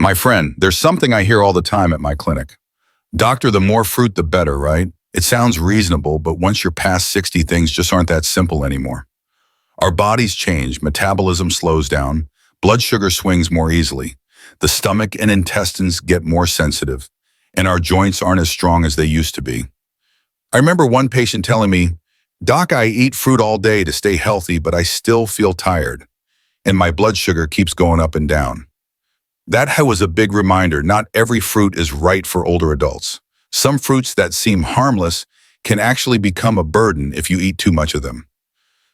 My friend, there's something I hear all the time at my clinic. Doctor, the more fruit, the better, right? It sounds reasonable, but once you're past 60, things just aren't that simple anymore. Our bodies change, metabolism slows down, blood sugar swings more easily, the stomach and intestines get more sensitive, and our joints aren't as strong as they used to be. I remember one patient telling me, "Doc, I eat fruit all day to stay healthy, but I still feel tired, and my blood sugar keeps going up and down." That was a big reminder. Not every fruit is right for older adults. Some fruits that seem harmless can actually become a burden if you eat too much of them.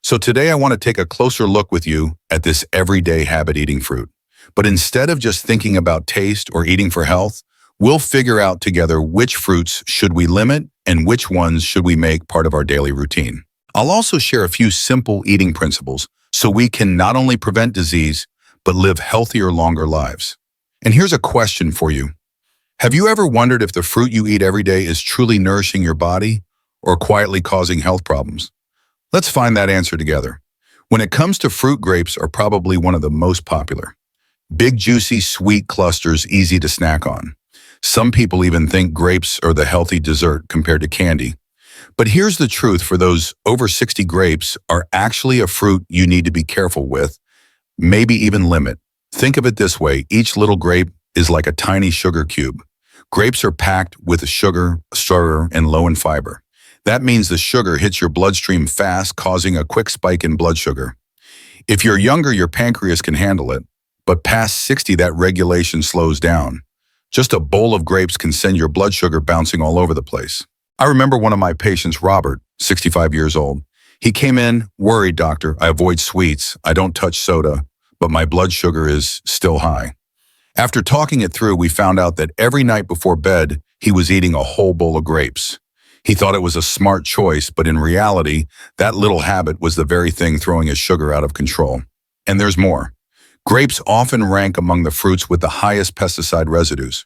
So today I want to take a closer look with you at this everyday habit eating fruit. But instead of just thinking about taste or eating for health, we'll figure out together which fruits should we limit and which ones should we make part of our daily routine. I'll also share a few simple eating principles so we can not only prevent disease, but live healthier, longer lives. And here's a question for you. Have you ever wondered if the fruit you eat every day is truly nourishing your body or quietly causing health problems? Let's find that answer together. When it comes to fruit, grapes are probably one of the most popular. Big, juicy, sweet clusters, easy to snack on. Some people even think grapes are the healthy dessert compared to candy. But here's the truth: for those over 60, grapes are actually a fruit you need to be careful with, maybe even limit. Think of it this way: each little grape is like a tiny sugar cube. Grapes are packed with sugar, and low in fiber. That means the sugar hits your bloodstream fast, causing a quick spike in blood sugar. If you're younger, your pancreas can handle it, but past 60, that regulation slows down. Just a bowl of grapes can send your blood sugar bouncing all over the place. I remember one of my patients, Robert, 65 years old. He came in worried, "Doctor, I avoid sweets, I don't touch soda, but my blood sugar is still high." After talking it through, we found out that every night before bed, he was eating a whole bowl of grapes. He thought it was a smart choice, but in reality, that little habit was the very thing throwing his sugar out of control. And there's more. Grapes often rank among the fruits with the highest pesticide residues.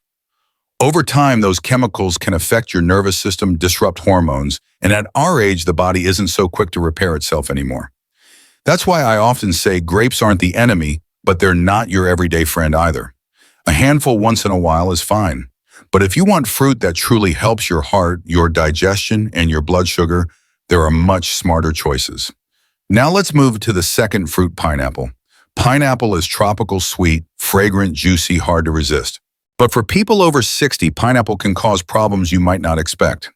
Over time, those chemicals can affect your nervous system, disrupt hormones, and at our age, the body isn't so quick to repair itself anymore. That's why I often say grapes aren't the enemy, but they're not your everyday friend either. A handful once in a while is fine. But if you want fruit that truly helps your heart, your digestion, and your blood sugar, there are much smarter choices. Now let's move to the second fruit, pineapple. Pineapple is tropical, sweet, fragrant, juicy, hard to resist. But for people over 60, pineapple can cause problems you might not expect.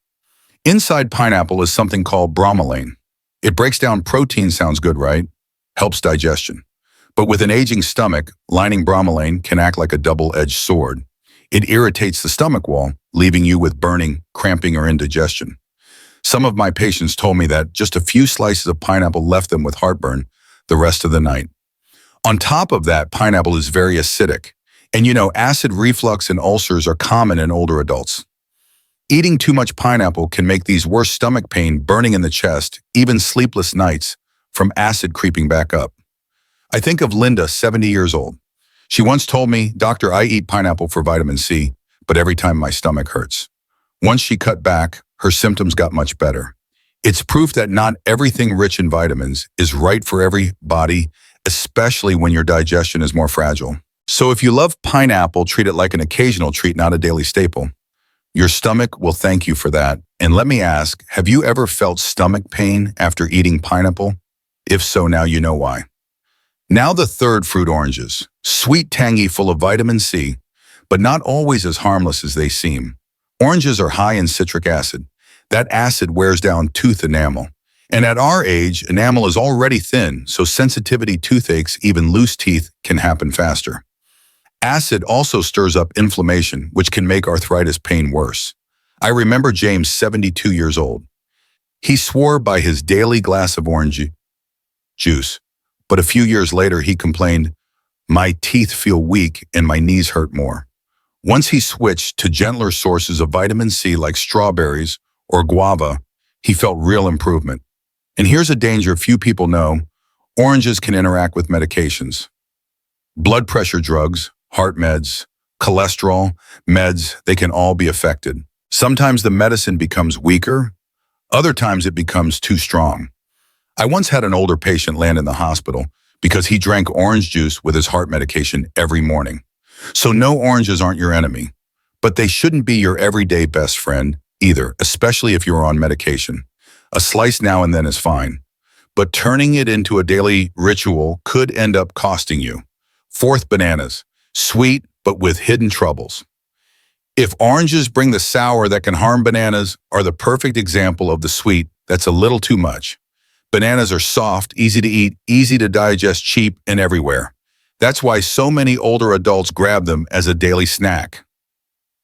Inside pineapple is something called bromelain. It breaks down protein. Sounds good, right? Helps digestion. But with an aging stomach, lining bromelain can act like a double-edged sword. It irritates the stomach wall, leaving you with burning, cramping, or indigestion. Some of my patients told me that just a few slices of pineapple left them with heartburn the rest of the night. On top of that, pineapple is very acidic. And acid reflux and ulcers are common in older adults. Eating too much pineapple can make these worse: stomach pain, burning in the chest, even sleepless nights from acid creeping back up. I think of Linda, 70 years old. She once told me, "Doctor, I eat pineapple for vitamin C, but every time my stomach hurts." Once she cut back, her symptoms got much better. It's proof that not everything rich in vitamins is right for everybody, especially when your digestion is more fragile. So if you love pineapple, treat it like an occasional treat, not a daily staple. Your stomach will thank you for that. And let me ask, have you ever felt stomach pain after eating pineapple? If so, now you know why. Now the third fruit, oranges. Sweet, tangy, full of vitamin C, but not always as harmless as they seem. Oranges are high in citric acid. That acid wears down tooth enamel. And at our age, enamel is already thin, so sensitivity, toothaches, even loose teeth can happen faster. Acid also stirs up inflammation, which can make arthritis pain worse. I remember James, 72 years old. He swore by his daily glass of orange juice, but a few years later he complained, "My teeth feel weak and my knees hurt more." Once he switched to gentler sources of vitamin C like strawberries or guava, he felt real improvement. And here's a danger few people know: oranges can interact with medications. Blood pressure drugs, heart meds, cholesterol meds, they can all be affected. Sometimes the medicine becomes weaker, other times it becomes too strong. I once had an older patient land in the hospital because he drank orange juice with his heart medication every morning. So no oranges aren't your enemy, but they shouldn't be your everyday best friend either, especially if you're on medication. A slice now and then is fine, but turning it into a daily ritual could end up costing you. Fourth, bananas. Sweet, but with hidden troubles. If oranges bring the sour that can harm, bananas are the perfect example of the sweet that's a little too much. Bananas are soft, easy to eat, easy to digest, cheap, and everywhere. That's why so many older adults grab them as a daily snack.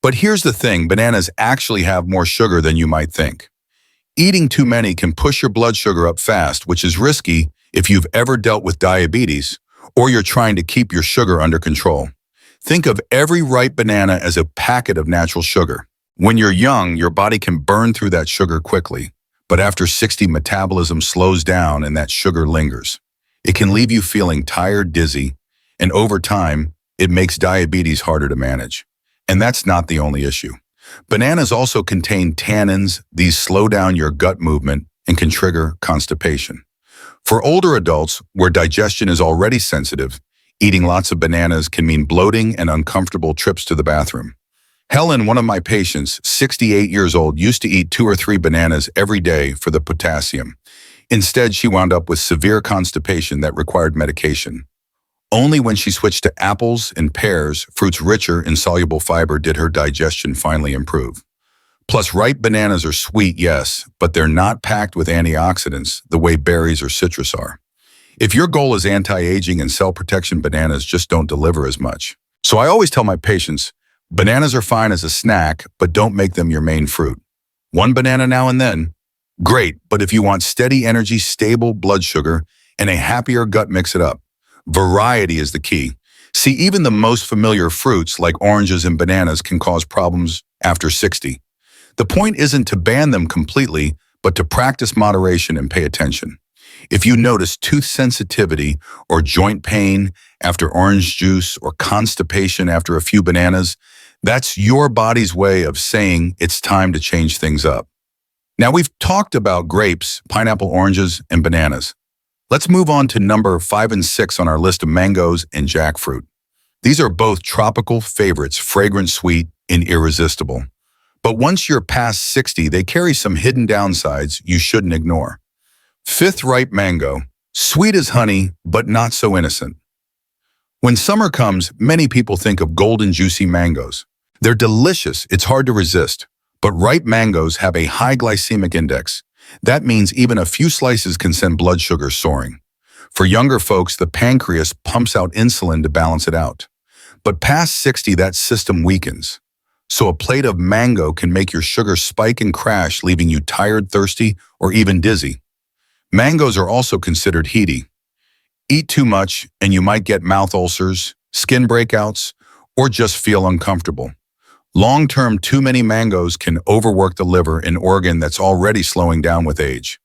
But here's the thing, bananas actually have more sugar than you might think. Eating too many can push your blood sugar up fast, which is risky if you've ever dealt with diabetes or you're trying to keep your sugar under control. Think of every ripe banana as a packet of natural sugar. When you're young, your body can burn through that sugar quickly, but after 60, metabolism slows down and that sugar lingers. It can leave you feeling tired, dizzy, and over time, it makes diabetes harder to manage. And that's not the only issue. Bananas also contain tannins. These slow down your gut movement and can trigger constipation. For older adults, where digestion is already sensitive, eating lots of bananas can mean bloating and uncomfortable trips to the bathroom. Helen, one of my patients, 68 years old, used to eat 2 or 3 bananas every day for the potassium. Instead, she wound up with severe constipation that required medication. Only when she switched to apples and pears, fruits richer in soluble fiber, did her digestion finally improve. Plus, ripe bananas are sweet, yes, but they're not packed with antioxidants the way berries or citrus are. If your goal is anti-aging and cell protection, bananas just don't deliver as much. So I always tell my patients, bananas are fine as a snack, but don't make them your main fruit. 1 banana now and then, great, but if you want steady energy, stable blood sugar, and a happier gut, mix it up. Variety is the key. See, even the most familiar fruits like oranges and bananas can cause problems after 60. The point isn't to ban them completely, but to practice moderation and pay attention. If you notice tooth sensitivity or joint pain after orange juice or constipation after a few bananas, that's your body's way of saying it's time to change things up. Now, we've talked about grapes, pineapple, oranges, and bananas. Let's move on to number 5 and 6 on our list of mangoes and jackfruit. These are both tropical favorites, fragrant, sweet, and irresistible. But once you're past 60, they carry some hidden downsides you shouldn't ignore. 5th, ripe mango. Sweet as honey, but not so innocent. When summer comes, many people think of golden, juicy mangoes. They're delicious, it's hard to resist. But ripe mangoes have a high glycemic index. That means even a few slices can send blood sugar soaring. For younger folks, the pancreas pumps out insulin to balance it out. But past 60, that system weakens. So a plate of mango can make your sugar spike and crash, leaving you tired, thirsty, or even dizzy. Mangoes are also considered heaty. Eat too much and you might get mouth ulcers, skin breakouts, or just feel uncomfortable. Long-term, too many mangoes can overwork the liver, an organ that's already slowing down with age.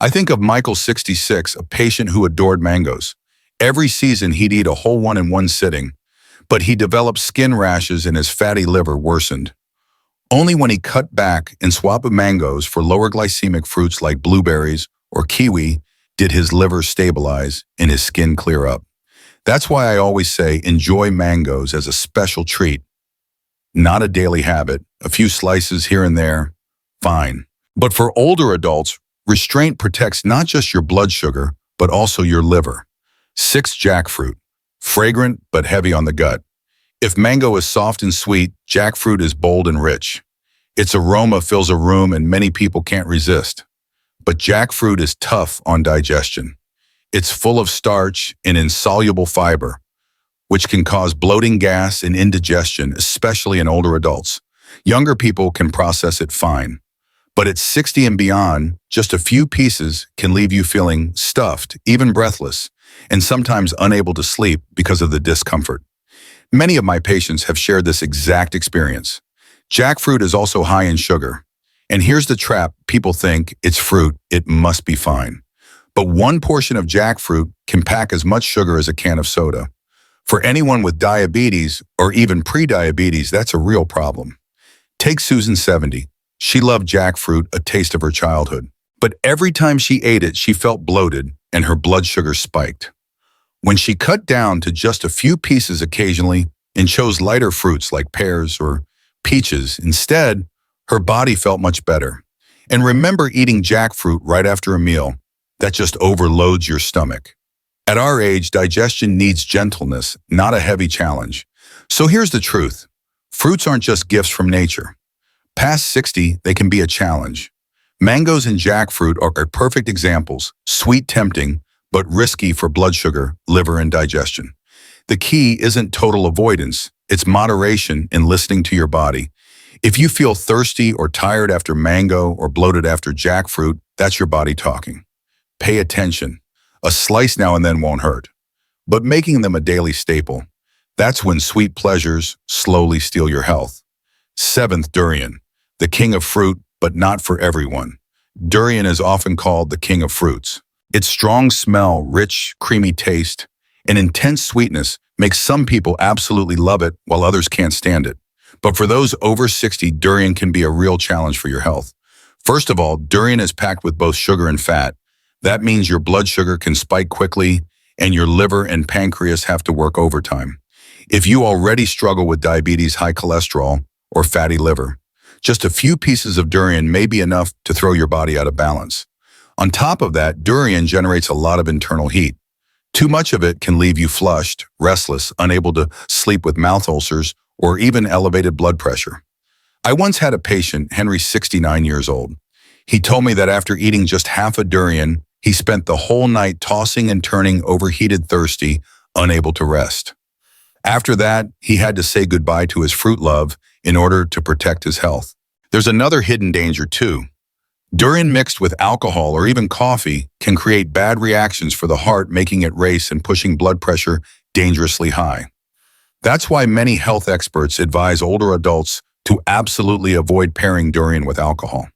I think of Michael, 66, a patient who adored mangoes. Every season he'd eat a whole one in one sitting, but he developed skin rashes and his fatty liver worsened. Only when he cut back and swapped mangoes for lower glycemic fruits like blueberries or kiwi did his liver stabilize and his skin clear up. That's why I always say enjoy mangoes as a special treat. Not a daily habit, a few slices here and there, fine. But for older adults, restraint protects not just your blood sugar, but also your liver. 6, jackfruit. Fragrant, but heavy on the gut. If mango is soft and sweet, jackfruit is bold and rich. Its aroma fills a room and many people can't resist. But jackfruit is tough on digestion. It's full of starch and insoluble fiber, which can cause bloating, gas, and indigestion, especially in older adults. Younger people can process it fine. But at 60 and beyond, just a few pieces can leave you feeling stuffed, even breathless, and sometimes unable to sleep because of the discomfort. Many of my patients have shared this exact experience. Jackfruit is also high in sugar. And here's the trap, people think it's fruit, it must be fine. But one portion of jackfruit can pack as much sugar as a can of soda. For anyone with diabetes or even pre-diabetes, that's a real problem. Take Susan, 70. She loved jackfruit, a taste of her childhood. But every time she ate it, she felt bloated and her blood sugar spiked. When she cut down to just a few pieces occasionally, and chose lighter fruits like pears or peaches. Instead, her body felt much better. And remember eating jackfruit right after a meal. That just overloads your stomach. At our age, digestion needs gentleness, not a heavy challenge. So here's the truth. Fruits aren't just gifts from nature. Past 60, they can be a challenge. Mangoes and jackfruit are perfect examples, sweet tempting, but risky for blood sugar, liver, and digestion. The key isn't total avoidance, it's moderation in listening to your body. If you feel thirsty or tired after mango or bloated after jackfruit, that's your body talking. Pay attention. A slice now and then won't hurt. But making them a daily staple, that's when sweet pleasures slowly steal your health. Seventh, durian, the king of fruit, but not for everyone. Durian is often called the king of fruits. Its strong smell, rich, creamy taste, and intense sweetness makes some people absolutely love it while others can't stand it. But for those over 60, durian can be a real challenge for your health. First of all, durian is packed with both sugar and fat. That means your blood sugar can spike quickly and your liver and pancreas have to work overtime. If you already struggle with diabetes, high cholesterol, or fatty liver, just a few pieces of durian may be enough to throw your body out of balance. On top of that, durian generates a lot of internal heat. Too much of it can leave you flushed, restless, unable to sleep with mouth ulcers, or even elevated blood pressure. I once had a patient, Henry, 69 years old. He told me that after eating just half a durian, he spent the whole night tossing and turning, overheated, thirsty, unable to rest. After that, he had to say goodbye to his fruit love in order to protect his health. There's another hidden danger too. Durian mixed with alcohol or even coffee can create bad reactions for the heart, making it race and pushing blood pressure dangerously high. That's why many health experts advise older adults to absolutely avoid pairing durian with alcohol.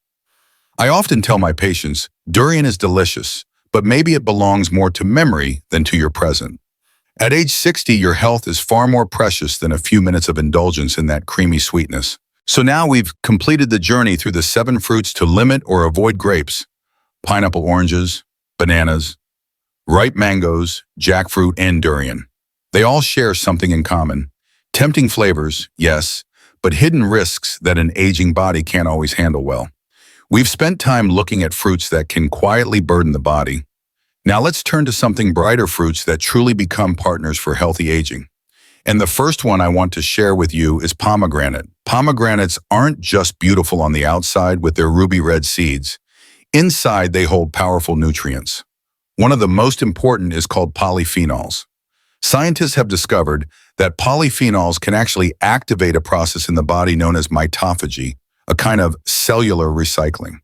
I often tell my patients, durian is delicious, but maybe it belongs more to memory than to your present. At age 60, your health is far more precious than a few minutes of indulgence in that creamy sweetness. So now we've completed the journey through the 7 fruits to limit or avoid grapes: pineapple, oranges, bananas, ripe mangoes, jackfruit, and durian. They all share something in common. Tempting flavors, yes, but hidden risks that an aging body can't always handle well. We've spent time looking at fruits that can quietly burden the body. Now let's turn to something brighter, fruits that truly become partners for healthy aging. And the first one I want to share with you is pomegranate. Pomegranates aren't just beautiful on the outside with their ruby red seeds. Inside, they hold powerful nutrients. One of the most important is called polyphenols. Scientists have discovered that polyphenols can actually activate a process in the body known as autophagy, a kind of cellular recycling.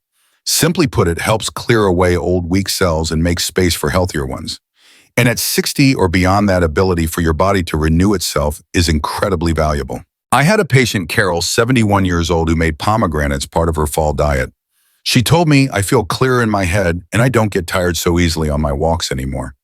Simply put, it helps clear away old weak cells and make space for healthier ones. And at 60 or beyond, that ability for your body to renew itself is incredibly valuable. I had a patient, Carol, 71 years old, who made pomegranates part of her fall diet. She told me, "I feel clearer in my head and I don't get tired so easily on my walks anymore."